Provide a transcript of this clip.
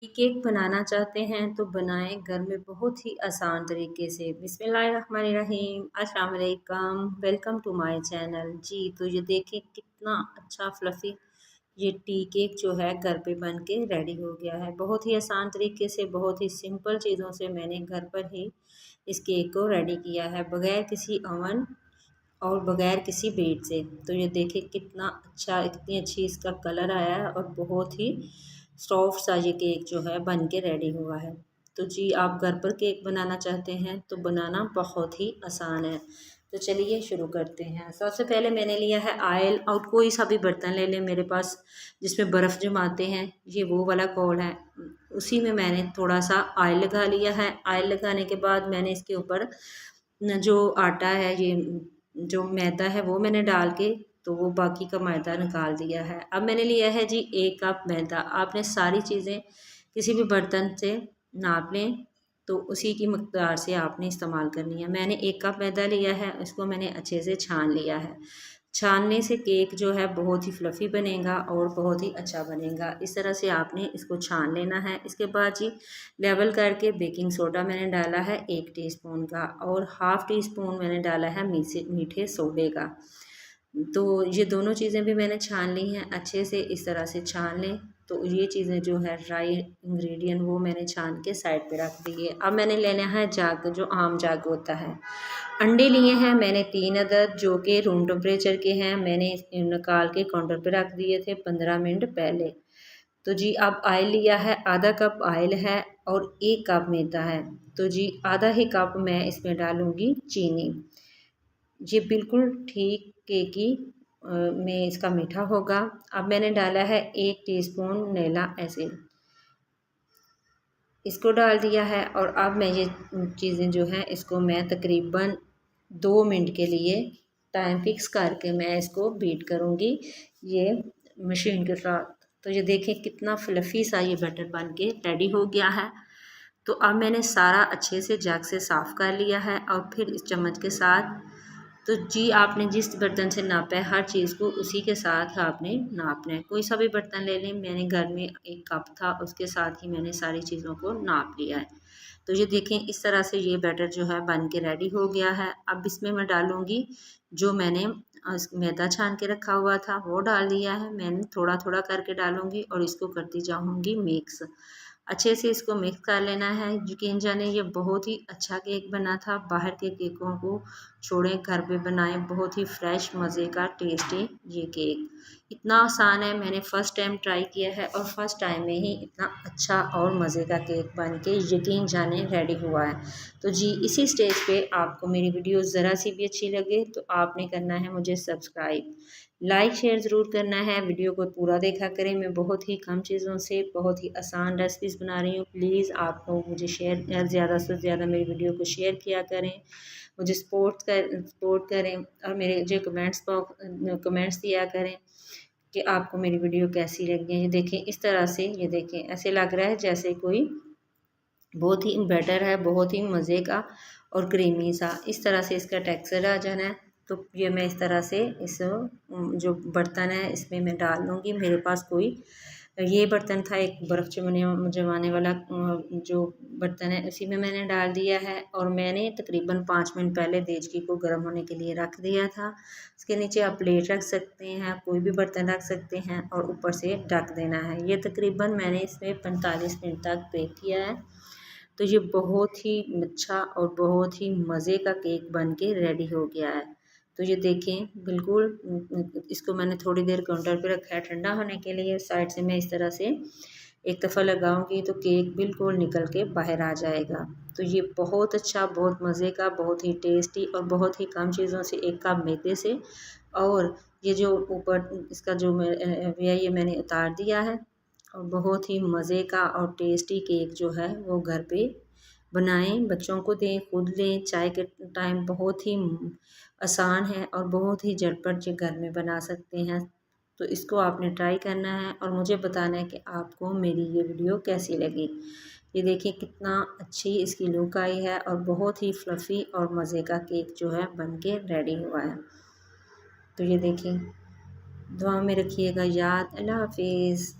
Cake बनाना चाहते हैं तो बनाएं घर में बहुत ही आसान तरीके से। बिस्मिल्लाहिर्रहमानिर्रहीम, अस्सलाम वालेकुम, वेलकम टू माय चैनल। जी तो ये देखें कितना अच्छा फ्लफ़ी ये टी केक जो है घर पे बन के रेडी हो गया है। बहुत ही आसान तरीके से, बहुत ही सिंपल चीज़ों से मैंने घर पर ही इस केक को रेडी किया है, बगैर किसी ओवन और बगैर किसी बीट से। तो ये देखिए कितना अच्छा, इतनी अच्छी इसका कलर आया है और बहुत ही सॉफ्ट सा ये केक जो है बन के रेडी हुआ है। तो जी आप घर पर केक बनाना चाहते हैं तो बनाना बहुत ही आसान है। तो चलिए शुरू करते हैं। सबसे पहले मैंने लिया है ऑयल, और कोई सा भी बर्तन ले लें मेरे पास जिसमें बर्फ़ जमाते हैं, ये वो वाला कौल है। उसी में मैंने थोड़ा सा ऑयल लगा लिया है। ऑयल लगाने के बाद मैंने इसके ऊपर जो आटा है, ये जो मैदा है वो मैंने डाल के तो वो बाकी का मैदा निकाल दिया है। अब मैंने लिया है जी 1 कप मैदा। आपने सारी चीज़ें किसी भी बर्तन से नाप लें तो उसी की मकदार से आपने इस्तेमाल करनी है। मैंने 1 कप मैदा लिया है, इसको मैंने अच्छे से छान लिया है। छानने से केक जो है बहुत ही फ्लफ़ी बनेगा और बहुत ही अच्छा बनेगा। इस तरह से आपने इसको छान लेना है। इसके बाद जी लेवल करके बेकिंग सोडा मैंने डाला है 1 टीस्पून का, और हाफ़ टी स्पून मैंने डाला है मीठे सोडे का। तो ये दोनों चीज़ें भी मैंने छान ली हैं अच्छे से। इस तरह से छान लें तो ये चीज़ें जो है ड्राई इंग्रेडिएंट वो मैंने छान के साइड पे रख दी है। अब मैंने लेना है जग, जो आम जग होता है। अंडे लिए हैं मैंने 3 अदद, जो कि रूम टेम्परेचर के हैं। मैंने निकाल के काउंटर पे रख दिए थे 15 मिनट पहले। तो जी अब ऑयल लिया है, आधा कप ऑयल है और 1 कप मैदा है। तो जी आधा ही कप मैं इसमें डालूँगी चीनी। ये बिल्कुल ठीक केक की में इसका मीठा होगा। अब मैंने डाला है 1 टीस्पून वनीला एसिड, इसको डाल दिया है। और अब मैं ये चीज़ें जो हैं इसको मैं तकरीबन 2 मिनट के लिए टाइम फिक्स करके मैं इसको बीट करूँगी ये मशीन के साथ। तो ये देखें कितना फ्लफ़ी सा ये बैटर बन के रेडी हो गया है। तो अब मैंने सारा अच्छे से जग से साफ़ कर लिया है और फिर इस चम्मच के साथ, तो जी आपने जिस बर्तन से नापा है हर चीज़ को उसी के साथ आपने नापना है। कोई सा भी बर्तन ले लें, मैंने घर में 1 कप था उसके साथ ही मैंने सारी चीज़ों को नाप लिया है। तो ये देखें इस तरह से ये बैटर जो है बन के रेडी हो गया है। अब इसमें मैं डालूँगी जो मैंने मैदा छान के रखा हुआ था वो डाल दिया है मैंने, थोड़ा-थोड़ा करके डालूँगी और इसको करती जाऊँगी मिक्स। अच्छे से इसको मिक्स कर लेना है। यकीन जाने ये बहुत ही अच्छा केक बना था। बाहर के केकों को छोड़ें, घर पे बनाएं बहुत ही फ्रेश मज़े का टेस्टी ये केक। इतना आसान है, मैंने फ़र्स्ट टाइम ट्राई किया है और फर्स्ट टाइम में ही इतना अच्छा और मज़े का केक बन के यकीन जाने रेडी हुआ है। तो जी इसी स्टेज पे आपको मेरी वीडियो ज़रा सी भी अच्छी लगे तो आपने करना है मुझे सब्सक्राइब, लाइक शेयर ज़रूर करना है। वीडियो को पूरा देखा करें। मैं बहुत ही कम चीज़ों से बहुत ही आसान रेसिपीज़ बना रही हूँ। प्लीज़ आप लोग मुझे ज़्यादा से ज़्यादा मेरी वीडियो को शेयर किया करें, मुझे सपोर्ट करें और मेरे जो कमेंट्स दिया करें कि आपको मेरी वीडियो कैसी लगी है। ये देखें इस तरह से, ये देखें ऐसे लग रहा है जैसे कोई बहुत ही बेटर है, बहुत ही मज़े का और क्रीमी सा। इस तरह से इसका टेक्सचर आ जाना है। तो ये मैं इस तरह से इस जो बर्तन है इसमें मैं डाल लूँगी। मेरे पास कोई ये बर्तन था एक बर्फ़ जमाने वाला जो बर्तन है, उसी में मैंने डाल दिया है और मैंने तकरीबन 5 मिनट पहले देचकी को गर्म होने के लिए रख दिया था। इसके नीचे आप प्लेट रख सकते हैं, कोई भी बर्तन रख सकते हैं और ऊपर से ढक देना है। ये तकरीबन मैंने इसमें 45 मिनट तक बेक किया है। तो ये बहुत ही अच्छा और बहुत ही मज़े का केक बन के रेडी हो गया है। तो ये देखें बिल्कुल इसको मैंने थोड़ी देर काउंटर पे रखा है ठंडा होने के लिए। साइड से मैं इस तरह से एक दफ़ा लगाऊंगी तो केक बिल्कुल निकल के बाहर आ जाएगा। तो ये बहुत अच्छा, बहुत मज़े का, बहुत ही टेस्टी और बहुत ही कम चीज़ों से 1 कप मैदे से, और ये जो ऊपर इसका जो ये मैंने उतार दिया है। और बहुत ही मज़े का और टेस्टी केक जो है वो घर पे बनाएं, बच्चों को दें, खुद लें। चाय के टाइम बहुत ही आसान है और बहुत ही झटपट जो घर में बना सकते हैं। तो इसको आपने ट्राई करना है और मुझे बताना है कि आपको मेरी ये वीडियो कैसी लगी। ये देखिए कितना अच्छी इसकी लुक आई है और बहुत ही फ्लफ़ी और मज़े का केक जो है बन के रेडी हुआ है। तो ये देखिए, दुआ में रखिएगा याद। अल्लाह हाफिज़।